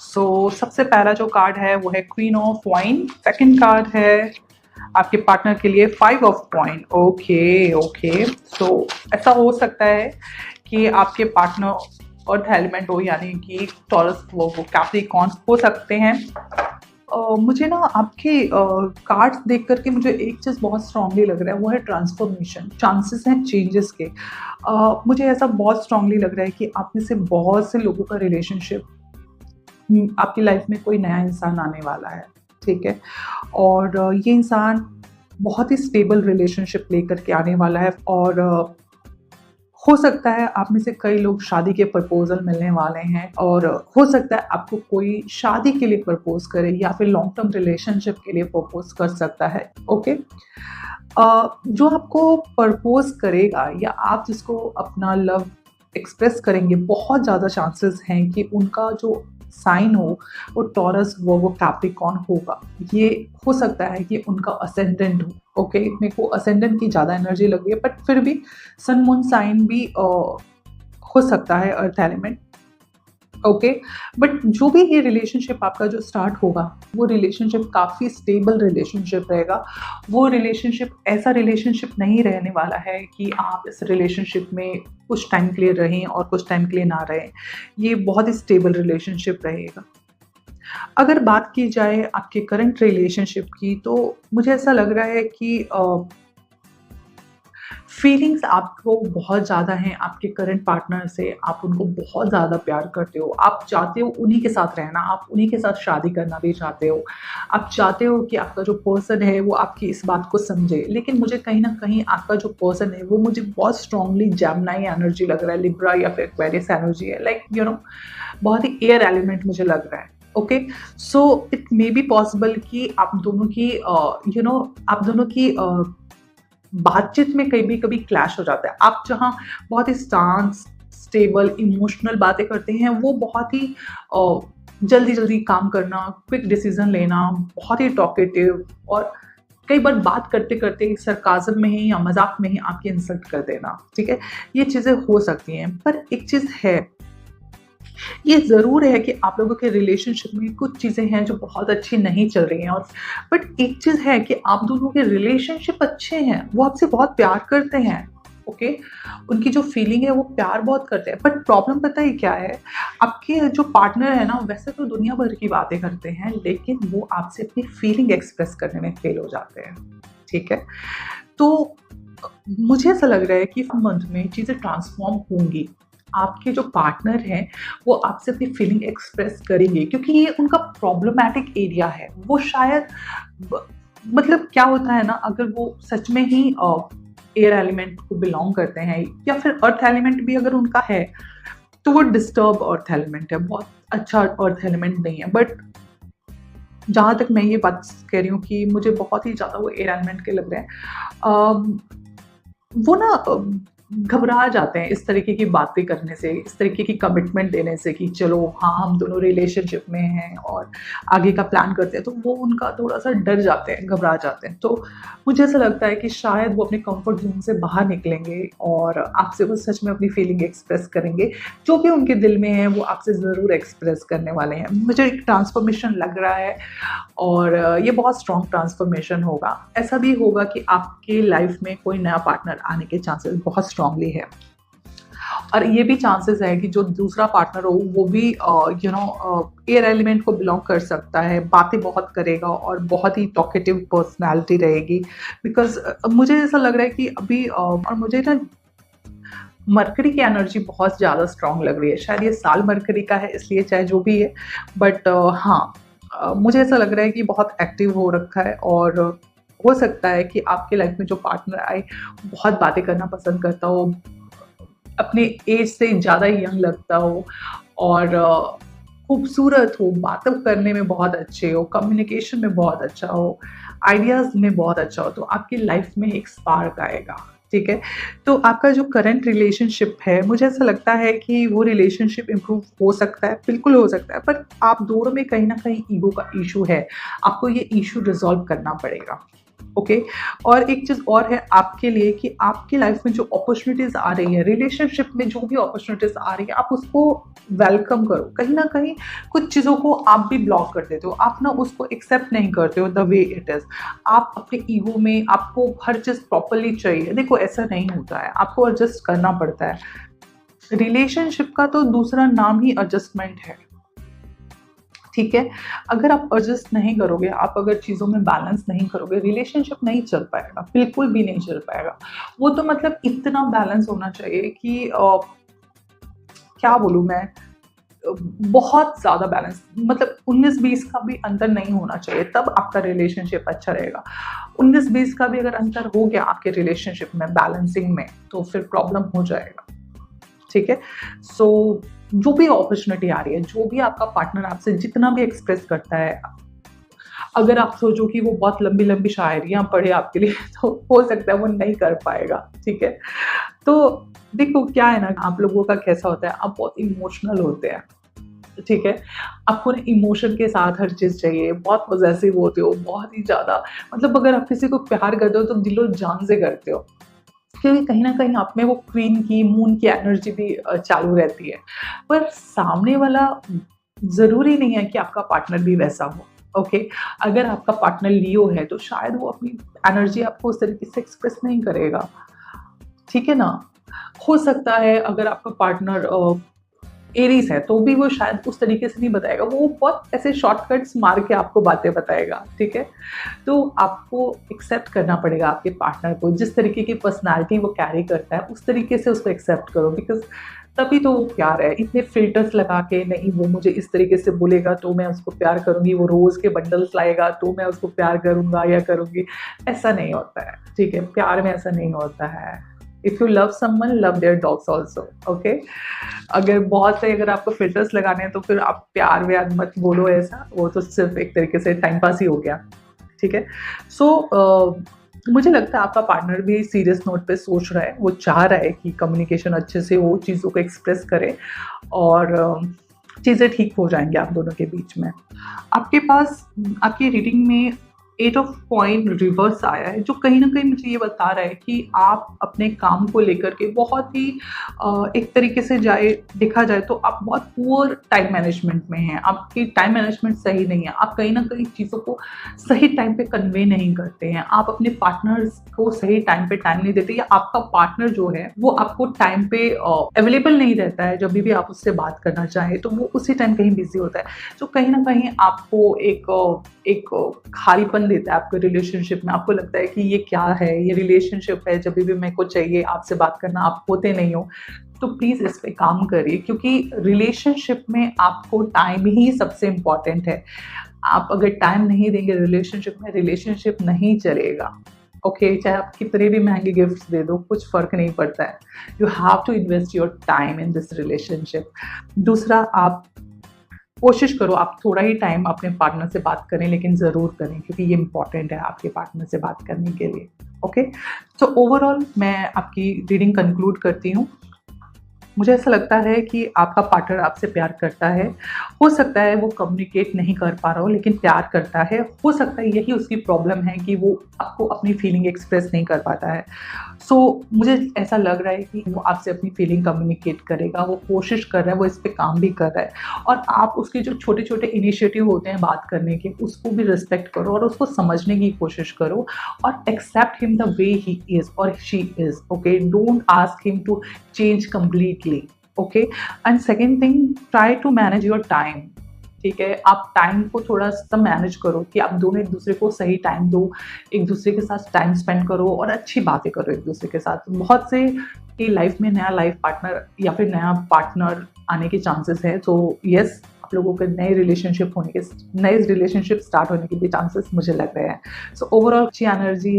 सबसे पहला जो कार्ड है वो है queen of wine. Second card है आपके पार्टनर के लिए 5 ऑफ कॉइन। ओके ओके, सो ऐसा हो सकता है कि आपके पार्टनर अर्थ एलिमेंट हो, यानी कि टॉरस वो कैप्रिकॉर्न हो सकते हैं। मुझे ना आपके कार्ड्स देख करके मुझे एक चीज़ बहुत स्ट्रांगली लग रहा है, वो है ट्रांसफॉर्मेशन। चांसेस हैं चेंजेस के। मुझे ऐसा बहुत स्ट्रांगली लग रहा है कि आप में से बहुत से लोगों का रिलेशनशिप, आपकी लाइफ में कोई नया इंसान आने वाला है, ठीक है। और ये इंसान बहुत ही स्टेबल रिलेशनशिप लेकर के आने वाला है। और हो सकता है आप में से कई लोग शादी के प्रपोजल मिलने वाले हैं, और हो सकता है आपको कोई शादी के लिए प्रपोज करे या फिर लॉन्ग टर्म रिलेशनशिप के लिए प्रपोज कर सकता है। ओके, जो आपको प्रपोज करेगा या आप जिसको अपना लव एक्सप्रेस करेंगे, बहुत ज़्यादा चांसेस हैं कि उनका जो साइन हो वो टॉरस वो कैप्रिकॉर्न होगा। ये हो सकता है कि उनका असेंडेंट हो। ओके, मेरे को असेंडेंट की ज़्यादा एनर्जी लग रही है, बट फिर भी सन मून साइन भी हो सकता है, अर्थ एलिमेंट। ओके, बट जो भी ये रिलेशनशिप आपका जो स्टार्ट होगा, वो रिलेशनशिप काफ़ी स्टेबल रिलेशनशिप रहेगा। वो रिलेशनशिप ऐसा रिलेशनशिप नहीं रहने वाला है कि आप इस रिलेशनशिप में कुछ टाइम के लिए रहें और कुछ टाइम के लिए ना रहें। ये बहुत ही स्टेबल रिलेशनशिप रहेगा। अगर बात की जाए आपके करंट रिलेशनशिप की, तो मुझे ऐसा लग रहा है कि फीलिंग्स आपको बहुत ज़्यादा हैं आपके करंट पार्टनर से। आप उनको बहुत ज़्यादा प्यार करते हो, आप चाहते हो उन्हीं के साथ रहना, आप उन्हीं के साथ शादी करना भी चाहते हो। आप चाहते हो कि आपका जो पर्सन है वो आपकी इस बात को समझे। लेकिन मुझे कहीं ना कहीं आपका जो पर्सन है वो मुझे बहुत स्ट्रांगली जेमिनी एनर्जी लग रहा है, लिब्रा या फिर एक्वेरियस एनर्जी है, लाइक बहुत ही एयर एलिमेंट मुझे लग रहा है। Okay, so it may be possible कि आप दोनों की आप दोनों की बातचीत में कभी कभी क्लैश हो जाता है। आप जहाँ बहुत ही शांत, स्टेबल, इमोशनल बातें करते हैं, वो बहुत ही जल्दी जल्दी काम करना, क्विक डिसीजन लेना, बहुत ही टॉकेटिव, और कई बार बात करते करते सरकाज़म में ही या मजाक में ही आपकी इंसल्ट कर देना, ठीक है। ये चीज़ें हो सकती हैं, पर एक चीज़ है, ये ज़रूर है कि आप लोगों के रिलेशनशिप में कुछ चीज़ें हैं जो बहुत अच्छी नहीं चल रही हैं, और बट एक चीज़ है कि आप दोनों के रिलेशनशिप अच्छे हैं, वो आपसे बहुत प्यार करते हैं। ओके, उनकी जो फीलिंग है वो प्यार बहुत करते हैं, बट प्रॉब्लम पता है क्या है, आपके जो पार्टनर है ना, वैसे तो दुनिया भर की बातें करते हैं, लेकिन वो आपसे अपनी फीलिंग एक्सप्रेस करने में फेल हो जाते हैं, ठीक है। तो मुझे ऐसा लग रहा है कि मंथ में चीज़ें ट्रांसफॉर्म होंगी। आपके जो पार्टनर हैं वो आपसे अपनी फीलिंग एक्सप्रेस करेंगे, क्योंकि ये उनका प्रॉब्लमैटिक एरिया है। वो शायद मतलब क्या होता है ना, अगर वो सच में ही एयर एलिमेंट को बिलोंग करते हैं या फिर अर्थ एलिमेंट भी अगर उनका है, तो वो डिस्टर्ब अर्थ एलिमेंट है, बहुत अच्छा अर्थ एलिमेंट नहीं है। बट जहाँ तक मैं ये बात कह रही हूँ कि मुझे बहुत ही ज़्यादा वो एयर एलिमेंट के लग रहे हैं। वो ना घबरा जाते हैं इस तरीके की बातें करने से, इस तरीके की कमिटमेंट देने से कि चलो हाँ, हम दोनों रिलेशनशिप में हैं और आगे का प्लान करते हैं, तो वो उनका थोड़ा-सा डर जाते हैं, घबरा जाते हैं। तो मुझे ऐसा लगता है कि शायद वो अपने कम्फर्ट ज़ोन से बाहर निकलेंगे और आपसे वो सच में अपनी फीलिंग एक्सप्रेस करेंगे। जो भी उनके दिल में है वो आपसे ज़रूर एक्सप्रेस करने वाले हैं। मुझे एक ट्रांसफॉर्मेशन लग रहा है, और ये बहुत स्ट्रॉन्ग ट्रांसफॉर्मेशन होगा। ऐसा भी होगा कि आपके लाइफ में कोई नया पार्टनर आने के चांसेस बहुत स्ट्रांगली है, और ये भी चांसेस है कि जो दूसरा पार्टनर हो वो भी एयर एलिमेंट को बिलोंग कर सकता है, बातें बहुत करेगा और बहुत ही टॉकेटिव पर्सनैलिटी रहेगी। बिकॉज मुझे ऐसा लग रहा है कि अभी और मुझे ना मरकरी की एनर्जी बहुत ज़्यादा स्ट्रांग लग रही है। शायद ये साल मरकरी का है, इसलिए चाहे जो भी है, बट हाँ, मुझे ऐसा लग रहा है कि बहुत एक्टिव हो रखा है, और हो सकता है कि आपके लाइफ में जो पार्टनर आए बहुत बातें करना पसंद करता हो, अपने एज से ज़्यादा यंग लगता हो, और खूबसूरत हो, बातें करने में बहुत अच्छे हो, कम्युनिकेशन में बहुत अच्छा हो, आइडियाज़ में बहुत अच्छा हो, तो आपकी लाइफ में एक स्पार्क आएगा, ठीक है। तो आपका जो करंट रिलेशनशिप है, मुझे ऐसा लगता है कि वो रिलेशनशिप इम्प्रूव हो सकता है, बिल्कुल हो सकता है, पर आप दोनों में कहीं न कहीं ईगो का इश्यू है। आपको ये इश्यू रिज़ॉल्व करना पड़ेगा। ओके। और एक चीज़ और है आपके लिए कि आपकी लाइफ में जो अपॉर्चुनिटीज़ आ रही है, रिलेशनशिप में जो भी अपॉर्चुनिटीज़ आ रही है, आप उसको वेलकम करो। कहीं न कहीं कुछ चीज़ों को आप भी ब्लॉक कर देते हो, आप ना उसको एक्सेप्ट नहीं करते हो द वे इट इज़। आप अपने ईगो में आपको हर चीज़ प्रॉपर्ली चाहिए, देखो ऐसा नहीं होता है, आपको एडजस्ट करना पड़ता है। रिलेशनशिप का तो दूसरा नाम ही एडजस्टमेंट है। ठीक है? अगर आप एडजस्ट नहीं करोगे, आप अगर चीज़ों में बैलेंस नहीं करोगे, रिलेशनशिप नहीं चल पाएगा, बिल्कुल भी नहीं चल पाएगा। वो तो मतलब इतना बैलेंस होना चाहिए कि क्या बोलूँ मैं, बहुत ज़्यादा बैलेंस, मतलब 19-20 का भी अंतर नहीं होना चाहिए, तब आपका रिलेशनशिप अच्छा रहेगा। 19-20 का भी अगर अंतर हो गया आपके रिलेशनशिप में, बैलेंसिंग में, तो फिर प्रॉब्लम हो जाएगा। ठीक है? सो जो भी अपॉर्च्युनिटी आ रही है, जो भी आपका पार्टनर आपसे जितना भी एक्सप्रेस करता है, अगर आप सोचो कि वो बहुत लंबी-लंबी शायरियाँ पढ़े आपके लिए तो हो सकता है वो नहीं कर पाएगा, ठीक है? तो देखो क्या है ना, आप लोगों का कैसा होता है, आप बहुत इमोशनल होते हैं, ठीक है? आपको ना इमोशन के साथ हर चीज़ चाहिए, बहुत पॉसेसिव होते हो, बहुत ही ज़्यादा, मतलब अगर आप किसी को प्यार करते हो तो दिलो-जान से करते हो। क्योंकि कहीं न कहीं आप में वो क्वीन की, मून की एनर्जी भी चालू रहती है। पर सामने वाला ज़रूरी नहीं है कि आपका पार्टनर भी वैसा हो, ओके? अगर आपका पार्टनर लियो है, तो शायद वो अपनी एनर्जी आपको उस तरीके से एक्सप्रेस नहीं करेगा, ठीक है ना? हो सकता है अगर आपका पार्टनर एरीज़ है, तो भी वो शायद उस तरीके से नहीं बताएगा, वो बहुत ऐसे शॉर्टकट्स मार के आपको बातें बताएगा, ठीक है? तो आपको एक्सेप्ट करना पड़ेगा आपके पार्टनर को, जिस तरीके की पर्सनैलिटी वो कैरी करता है, उस तरीके से उसको एक्सेप्ट करो, बिकॉज़ तभी तो वो प्यार है। इतने फ़िल्टर्स लगा के नहीं, वो मुझे इस तरीके से बोलेगा तो मैं उसको प्यार करूँगी, वो रोज़ के बंडल्स लाएगा तो मैं उसको प्यार करूँगा या करूँगी, ऐसा नहीं होता है, ठीक है? प्यार में ऐसा नहीं होता है। If you love someone, love their dogs also, okay? अगर आपको फ़िल्टर्स लगाने हैं तो फिर आप प्यार-व्यार मत बोलो ऐसा, वो तो सिर्फ़ एक तरीके से टाइम पास ही हो गया, ठीक है? सो मुझे लगता है आपका पार्टनर भी सीरियस नोट पे सोच रहा है, वो चाह रहा है कि कम्युनिकेशन अच्छे से हो, चीज़ों को एक्सप्रेस करे और चीज़ें ठीक हो जाएँगी आप दोनों के बीच में। आपके पास आपकी रीडिंग में 8 ऑफ कॉइन रिवर्स आया है, जो कहीं न कहीं मुझे ये बता रहा है कि आप अपने काम को लेकर के बहुत ही एक तरीके से देखा जाए तो आप बहुत पुअर टाइम मैनेजमेंट में हैं। आपकी टाइम मैनेजमेंट सही नहीं है। आप कहीं न कहीं चीज़ों को सही टाइम पे कन्वे नहीं करते हैं। आप अपने पार्टनर्स को सही टाइम पे टाइम नहीं देते, या आपका पार्टनर जो है, वो आपको टाइम पे अवेलेबल नहीं रहता है, जभी भी आप उससे बात करना चाहें, तो वो उसी टाइम कहीं बिज़ी होता है। तो कहीं न कहीं आपको एक खालीपन देता है आपके रिलेशनशिप में। आपको लगता है कि ये क्या है, ये रिलेशनशिप है, जब भी मेरे को चाहिए आपसे बात करना, आप होते नहीं हो। तो प्लीज़ इस पे काम करिए, क्योंकि रिलेशनशिप में आपको टाइम ही सबसे इम्पोर्टेंट है। आप अगर टाइम नहीं देंगे रिलेशनशिप में, रिलेशनशिप नहीं चलेगा, ओके? चाहे आप कितने भी महँगे गिफ्ट्स दे दो, कुछ फ़र्क नहीं पड़ता है। You have to invest your time in this relationship. दूसरा, आप कोशिश करो आप थोड़ा ही टाइम अपने पार्टनर से बात करें, लेकिन ज़रूर करें, क्योंकि ये इम्पोर्टेंट है आपके पार्टनर से बात करने के लिए, ओके? तो ओवरऑल मैं आपकी रीडिंग कंक्लूड करती हूँ। मुझे ऐसा लगता है कि आपका पार्टनर आपसे प्यार करता है। हो सकता है वो कम्युनिकेट नहीं कर पा रहा हो, लेकिन प्यार करता है। हो सकता है यही उसकी प्रॉब्लम है कि वो आपको अपनी फीलिंग एक्सप्रेस नहीं कर पाता है। सो मुझे ऐसा लग रहा है कि वो आपसे अपनी फीलिंग कम्युनिकेट करेगा, वो कोशिश कर रहा है, वो इस पे काम भी कर रहा है, और आप उसके जो छोटे-छोटे इनिशिएटिव होते हैं बात करने के, उसको भी रिस्पेक्ट करो और उसको समझने की कोशिश करो, और accept him the way he is और she is, okay? Don't ask him to change completely, okay? And second thing, try to manage your time, ठीक है? आप टाइम को थोड़ा-सा मैनेज करो कि आप दोनों एक-दूसरे को सही टाइम दो, एक-दूसरे के साथ टाइम स्पेंड करो और अच्छी बातें करो एक-दूसरे के साथ। बहुत से की लाइफ में नया लाइफ पार्टनर या फिर नया पार्टनर आने के चांसेस है, तो येस, आप लोगों के नए रिलेशनशिप स्टार्ट होने के भी चांसेस मुझे लग रहे हैं। सो ओवरऑल अच्छी एनर्जी